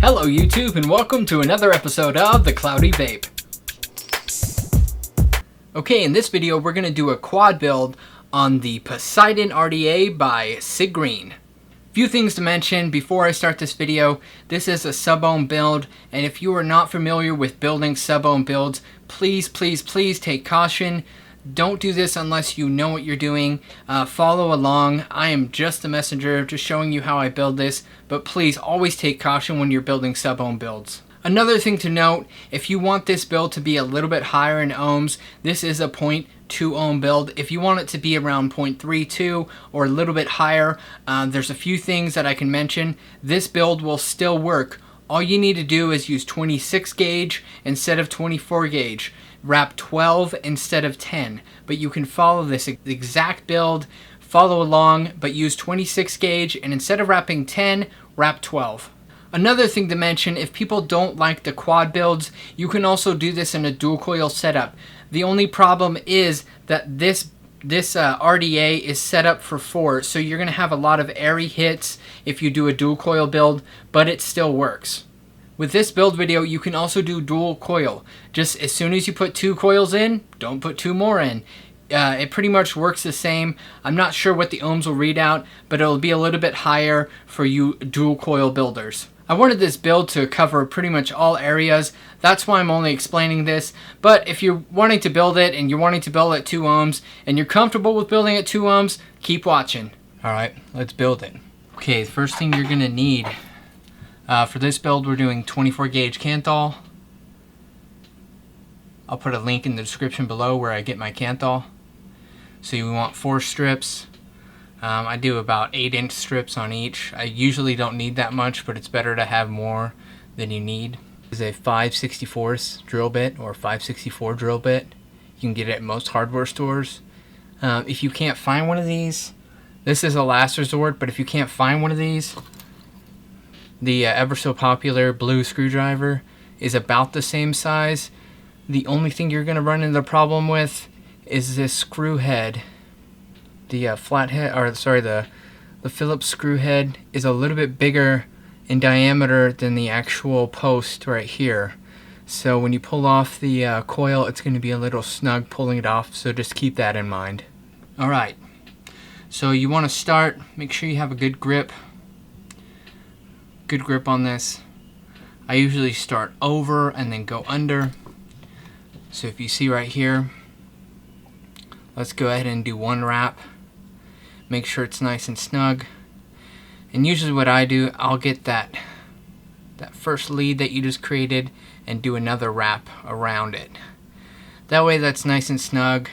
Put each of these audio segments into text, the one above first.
Hello YouTube and welcome to another episode of The Cloudy Vape. Okay, in this video we're going to do a quad build on the Poseidon RDA by e-CIG Green. Few things to mention before I start this video. This is a sub-ohm build, and if you are not familiar with building sub-ohm builds, please take caution. Don't do this unless you know what you're doing. Follow along. I am just a messenger, just showing you how I build this, but please always take caution when you're building sub-ohm builds. Another thing to note, if you want this build to be a little bit higher in ohms, this is a 0.2 ohm build. If you want it to be around 0.32 or a little bit higher, there's a few things that I can mention. This build will still work. All you need to do is use 26 gauge instead of 24 gauge. Wrap 12 instead of 10, but you can follow this exact build, follow along, but use 26 gauge, and instead of wrapping 10, wrap 12. Another thing to mention, if people don't like the quad builds, you can also do this in a dual coil setup. The only problem is that this RDA is set up for 4, so you're going to have a lot of airy hits if you do a dual coil build, but it still works. With this build video, you can also do dual coil. Just as soon as you put 2 coils in, don't put 2 more in. It pretty much works the same. I'm not sure what the ohms will read out, but it'll be a little bit higher for you dual coil builders. I wanted this build to cover pretty much all areas. That's why I'm only explaining this. But if you're wanting to build it and you're wanting to build at 2 ohms and you're comfortable with building at 2 ohms, keep watching. Alright, let's build it. Okay, the first thing you're going to need for this build, we're doing 24 gauge Kanthal. I'll put a link in the description below where I get my Kanthal. So you want 4 strips. I do about 8-inch strips on each. I usually don't need that much, but it's better to have more than you need. This is a 5/64 drill bit or 5/64 drill bit. You can get it at most hardware stores. If you can't find one of these, this is a last resort, but if you can't find one of these, the ever so popular blue screwdriver is about the same size. The only thing you're going to run into the problem with is this screw head. The flathead, or sorry, the Phillips screw head is a little bit bigger in diameter than the actual post right here. So when you pull off the coil, it's going to be a little snug pulling it off, so just keep that in mind. Alright, so you want to start, make sure you have a good grip on this. I usually start over and then go under. So if you see right here, let's go ahead and do 1 wrap. Make sure it's nice and snug. And usually what I do, I'll get that first lead that you just created and do another wrap around it. That way that's nice and snug.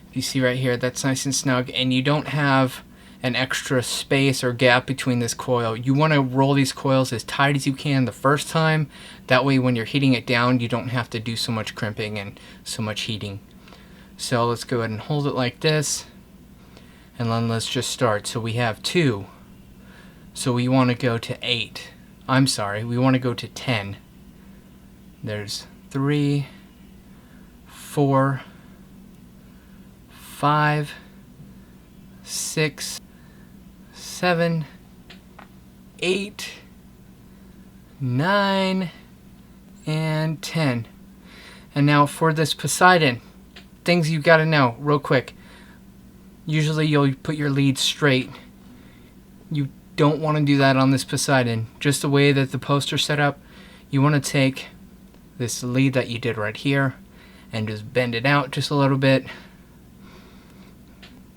If you see right here, that's nice and snug, and you don't have an extra space or gap between this coil. You want to roll these coils as tight as you can the first time. That way when you're heating it down, you don't have to do so much crimping and so much heating. So let's go ahead and hold it like this, and then let's just start. So we have 2. So we want to go to 8. I'm sorry, we want to go to 10. There's 3, 4, 5, 6, 7, 8, 9, and 10. And now for this Poseidon, things you gotta know real quick. Usually you'll put your lead straight. You don't want to do that on this Poseidon. Just the way that the poster's set up, you want to take this lead that you did right here and just bend it out just a little bit.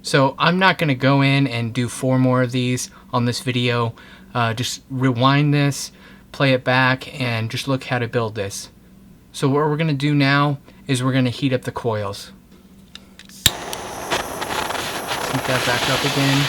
So I'm not going to go in and do 4 more of these on this video. Just rewind this, play it back, and just look how to build this. So what we're going to do now is we're going to heat up the coils. Heat that back up again.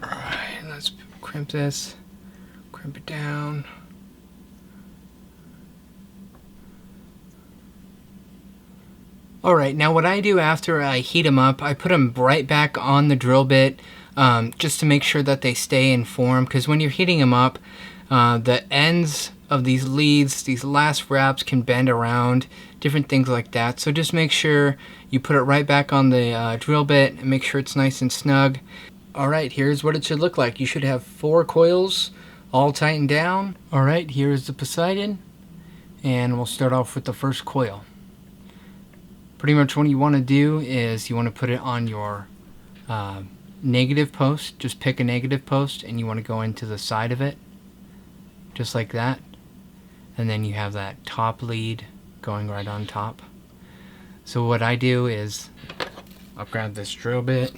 Alright, let's crimp this, crimp it down. Alright, now what I do after I heat them up, I put them right back on the drill bit just to make sure that they stay in form, because when you're heating them up, The ends of these leads, these last wraps can bend around, different things like that. So just make sure you put it right back on the drill bit and make sure it's nice and snug. Alright, here's what it should look like. You should have 4 coils all tightened down. Alright, here's the Poseidon, and we'll start off with the first coil. Pretty much what you want to do is you want to put it on your negative post. Just pick a negative post and you want to go into the side of it, just like that. And then you have that top lead going right on top. So what I do is I'll grab this drill bit.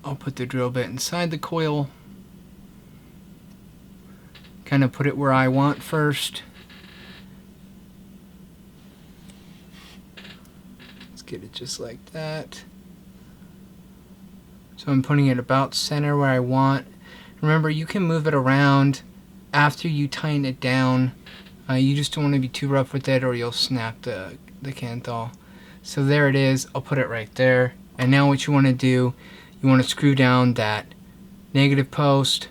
I'll put the drill bit inside the coil. Kind of put it where I want first. Let's get it just like that. So I'm putting it about center where I want. Remember, you can move it around after you tighten it down. You just don't want to be too rough with it or you'll snap the canthal. So there it is. I'll put it right there. And now what you want to do, you want to screw down that negative post.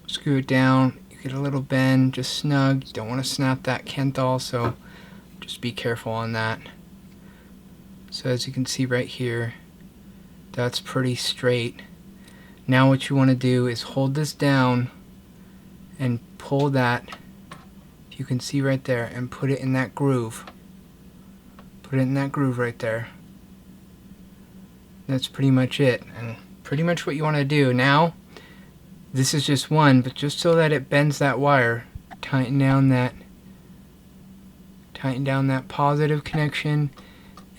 Screw it down. You get a little bend, just snug. You don't want to snap that canthal, so just be careful on that. So as you can see right here, that's pretty straight. Now what you want to do is hold this down and pull that, if you can see right there, and put it in that groove. Put it in that groove right there. That's pretty much it, and pretty much what you want to do. Now, this is just one, but just so that it bends that wire, tighten down that positive connection,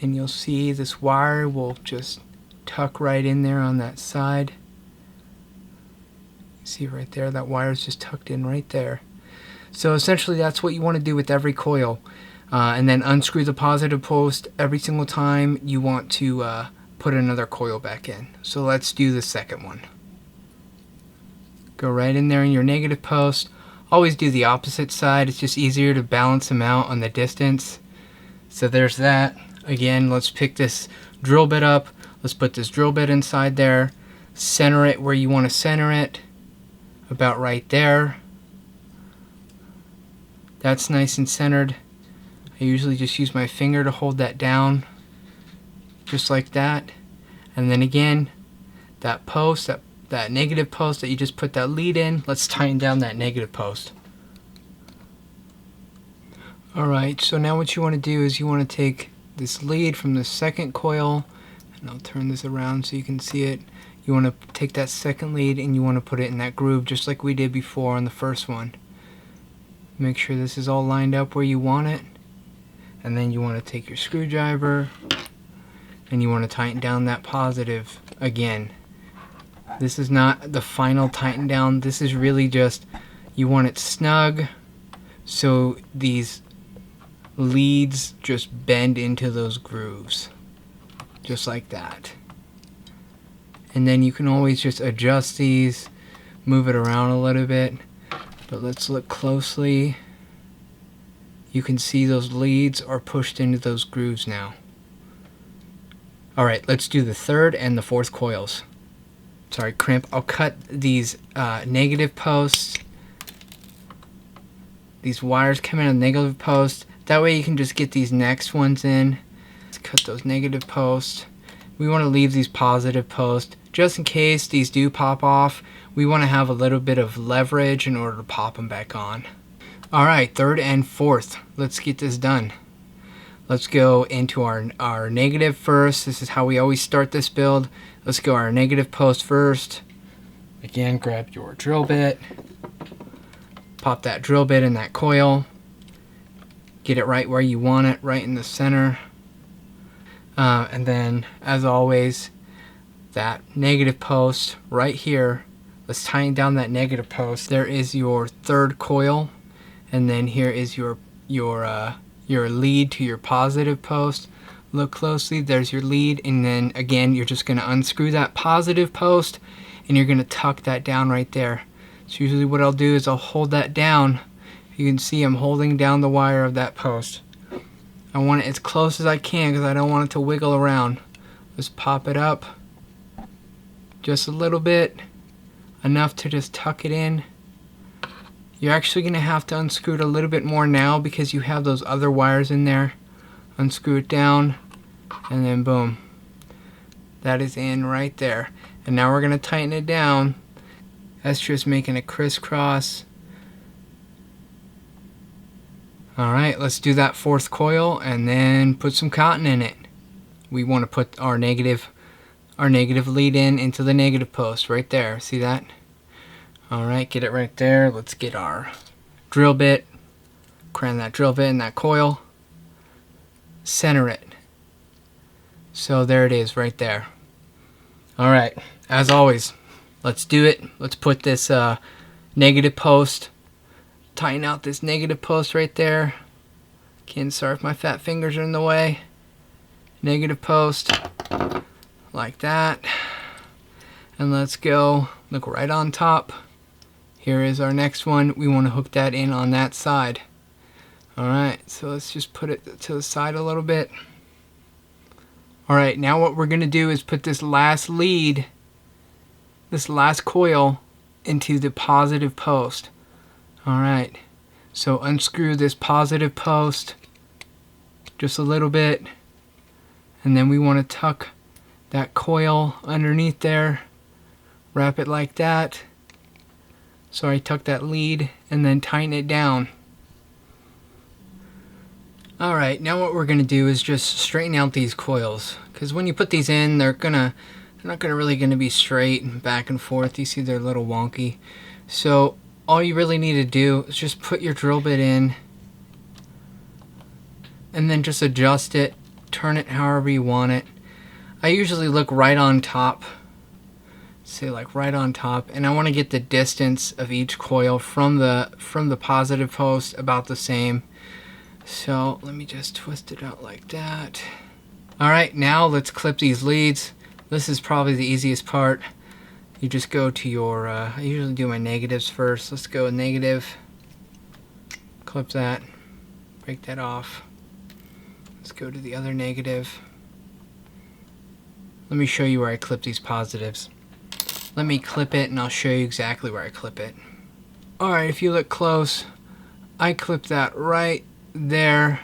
and you'll see this wire will just tuck right in there on that side. See right there, that wire is just tucked in right there. So essentially that's what you want to do with every coil. And then unscrew the positive post every single time you want to put another coil back in. So let's do the second one. Go right in there in your negative post. Always do the opposite side. It's just easier to balance them out on the distance. So there's that. Again, let's pick this drill bit up. Let's put this drill bit inside there. Center it where you want to center it. About right there. That's nice and centered. I usually just use my finger to hold that down, just like that. And then again, that post, that negative post that you just put that lead in, let's tighten down that negative post. Alright, so now what you want to do is you want to take this lead from the second coil, and I'll turn this around so you can see it. You want to take that second lead and you want to put it in that groove just like we did before on the first one. Make sure this is all lined up where you want it. And then you want to take your screwdriver and you want to tighten down that positive again. This is not the final tighten down. This is really just, you want it snug so these leads just bend into those grooves. Just like that. And then you can always just adjust these, move it around a little bit. But let's look closely. You can see those leads are pushed into those grooves now. Alright, let's do the third and the fourth coils. Sorry, crimp. I'll cut these negative posts. These wires come in on the negative post. That way you can just get these next ones in. Let's cut those negative posts. We want to leave these positive posts. Just in case these do pop off, we want to have a little bit of leverage in order to pop them back on. Alright, third and fourth. Let's get this done. Let's go into our negative first. This is how we always start this build. Let's go our negative post first. Again, grab your drill bit. Pop that drill bit in that coil. Get it right where you want it, right in the center. And then, as always, that negative post right here. Let's tighten down that negative post. There is your third coil. And then here is your lead to your positive post. Look closely, there's your lead, and then again you're just going to unscrew that positive post and you're going to tuck that down right there. So usually what I'll do is I'll hold that down. You can see I'm holding down the wire of that post. I want it as close as I can because I don't want it to wiggle around. Just pop it up just a little bit, enough to just tuck it in. You're actually going to have to unscrew it a little bit more now because you have those other wires in there. Unscrew it down, and then boom. That is in right there. And now we're going to tighten it down. That's just making a crisscross. Alright, let's do that fourth coil and then put some cotton in it. We want to put our negative lead into the negative post right there. See that? Alright, get it right there. Let's get our drill bit. Cram that drill bit in that coil. Center it. So there it is right there. Alright, as always, let's do it. Let's put this negative post. Tighten out this negative post right there. Again, sorry if my fat fingers are in the way. Negative post. Like that. And let's go. Look right on top. Here is our next one. We want to hook that in on that side. Alright, so let's just put it to the side a little bit. Alright, now what we're going to do is put this last lead, this last coil, into the positive post. Alright, so unscrew this positive post just a little bit, and then we want to tuck that coil underneath there, wrap it like that. Sorry, tuck that lead, and then tighten it down. Alright, now what we're going to do is just straighten out these coils, because when you put these in, they're not really going to be straight back and forth. You see they're a little wonky. So all you really need to do is just put your drill bit in and then just adjust it, turn it however you want it. I usually look right on top, say like right on top, and I want to get the distance of each coil from the positive post about the same. So let me just twist it out like that. Alright, now let's clip these leads. This is probably the easiest part. You just go to your, I usually do my negatives first. Let's go negative. Clip that. Break that off. Let's go to the other negative. Let me show you where I clip these positives. Let me clip it and I'll show you exactly where I clip it. Alright, if you look close, I clip that right there,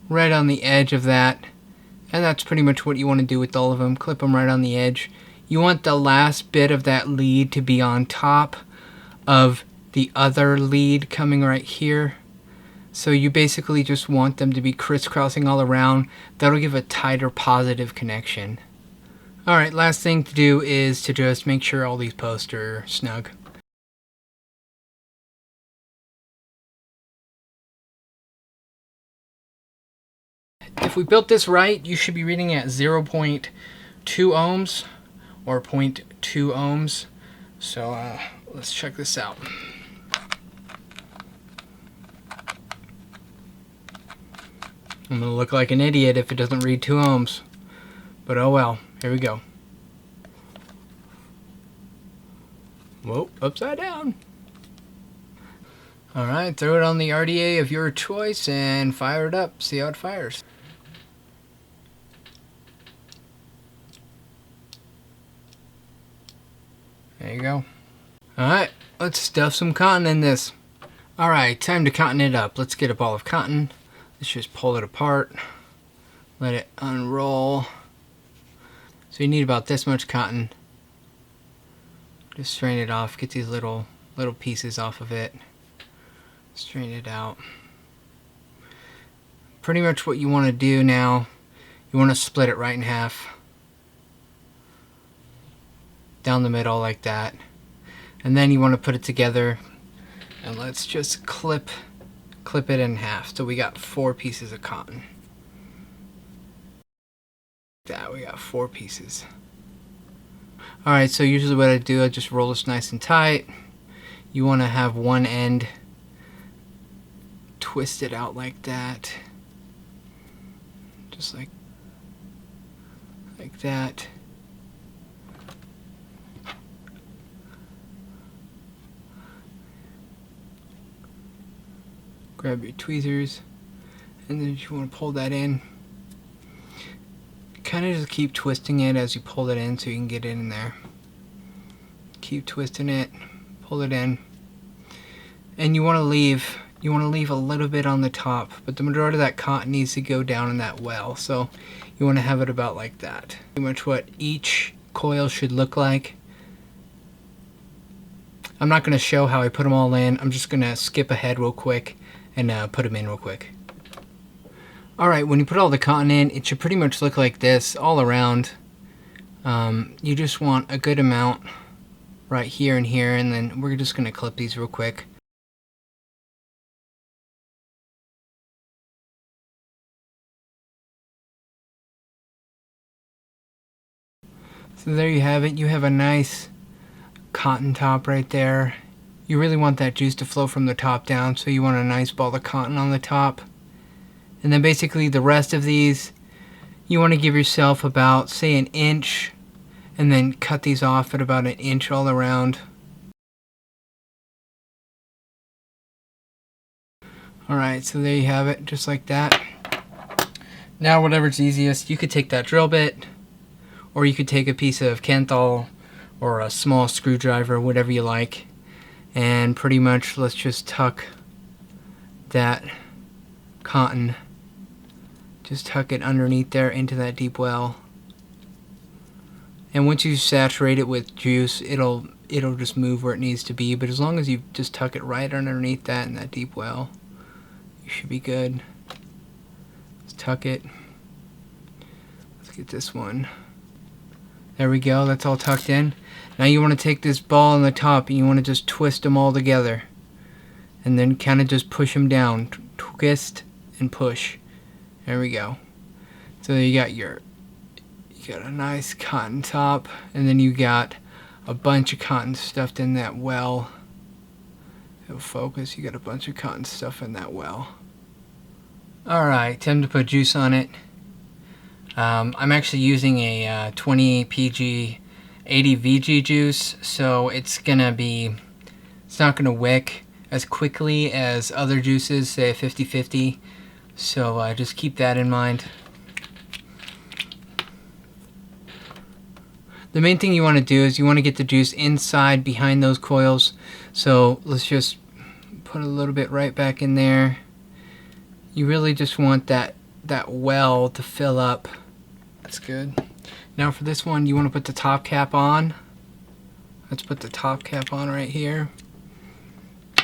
right on the edge of that. And that's pretty much what you want to do with all of them. Clip them right on the edge. You want the last bit of that lead to be on top of the other lead coming right here. So you basically just want them to be crisscrossing all around. That'll give a tighter positive connection. Alright, last thing to do is to just make sure all these posts are snug. If we built this right, you should be reading at 0.2 ohms or 0.2 ohms. So let's check this out. I'm going to look like an idiot if it doesn't read 2 ohms. But oh well, here we go. Whoa, upside down. Alright, throw it on the RDA of your choice and fire it up. See how it fires. There you go. Alright, let's stuff some cotton in this. Alright, time to cotton it up. Let's get a ball of cotton. Let's just pull it apart. Let it unroll. So you need about this much cotton. Just strain it off. Get these little pieces off of it. Strain it out. Pretty much what you want to do now, you want to split it right in half. Down the middle like that. And then you want to put it together. And let's just clip it in half. So we got 4 pieces of cotton. That we got 4 pieces. Alright, so usually what I do, I just roll this nice and tight. You want to have one end twisted out like that. Just like that. Grab your tweezers and then you want to pull that in. kind of just keep twisting it as you pull it in so you can get it in there. Keep twisting it, pull it in. And you want to leave a little bit on the top, but the majority of that cotton needs to go down in that well. So you want to have it about like that. Pretty much what each coil should look like. I'm not going to show how I put them all in. I'm just going to skip ahead real quick and put them in real quick. Alright, when you put all the cotton in, it should pretty much look like this all around. You just want a good amount right here and here, and then we're just going to clip these real quick. So there you have it. You have a nice cotton top right there. You really want that juice to flow from the top down, so you want a nice ball of cotton on the top. And then basically the rest of these, you want to give yourself about, say, an inch, and then cut these off at about an inch all around. Alright, so there you have it, just like that. Now whatever's easiest, you could take that drill bit, or you could take a piece of Kenthal or a small screwdriver, whatever you like, and pretty much let's just tuck that cotton, just tuck it underneath there into that deep well. And once you saturate it with juice, it'll just move where it needs to be, but as long as you just tuck it right underneath that in that deep well, you should be good. Let's tuck it. Let's get this one. There we go, that's all tucked in. Now you want to take this ball on the top and you want to just twist them all together. And then kind of just push them down. Twist and push. There we go. So you got a nice cotton top, and then you got a bunch of cotton stuffed in that well. It'll focus, you got a bunch of cotton stuff in that well. Alright, time to put juice on it. I'm actually using a 20 PG 80 VG juice, so it's not gonna wick as quickly as other juices, say 50-50. So just keep that in mind. The main thing you want to do is you want to get the juice inside behind those coils. So let's just put a little bit right back in there. You really just want that well to fill up. That's good. Now for this one, you want to put the top cap on. Let's put the top cap on right here.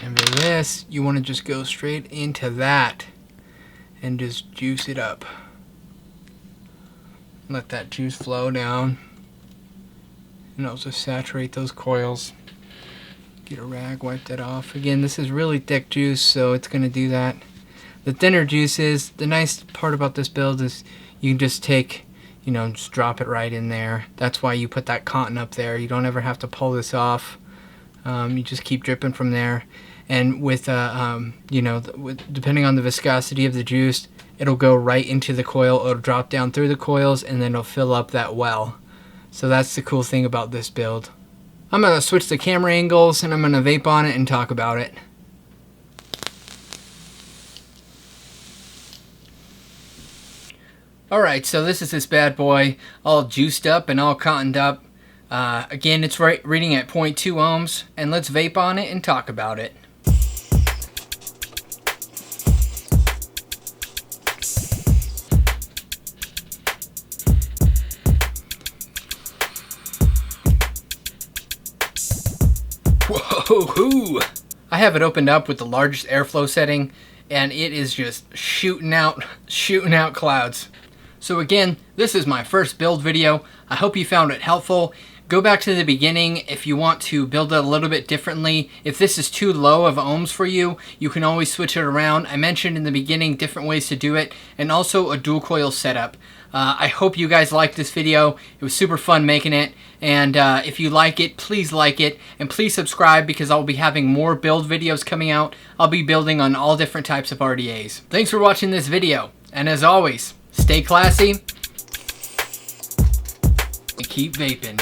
And for this, you want to just go straight into that and just juice it up. Let that juice flow down. And also saturate those coils. Get a rag, wipe that off. Again, this is really thick juice, so it's going to do that. The thinner juices, the nice part about this build is you can just take, just drop it right in there. That's why you put that cotton up there. You don't ever have to pull this off. You just keep dripping from there. And with, depending on the viscosity of the juice, it'll go right into the coil. It'll drop down through the coils, and then it'll fill up that well. So that's the cool thing about this build. I'm going to switch the camera angles, and I'm going to vape on it and talk about it. Alright, so this is this bad boy, all juiced up and all cottoned up. Again, it's reading at 0.2 ohms, and let's vape on it and talk about it. Whoa-hoo! I have it opened up with the largest airflow setting, and it is just shooting out clouds. So again, this is my first build video. I hope you found it helpful. Go back to the beginning if you want to build it a little bit differently. If this is too low of ohms for you, you can always switch it around. I mentioned in the beginning different ways to do it, and also a dual coil setup. I hope you guys liked this video. It was super fun making it, and if you like it, please like it, and please subscribe because I'll be having more build videos coming out. I'll be building on all different types of RDAs. Thanks for watching this video, and as always, stay classy and keep vaping.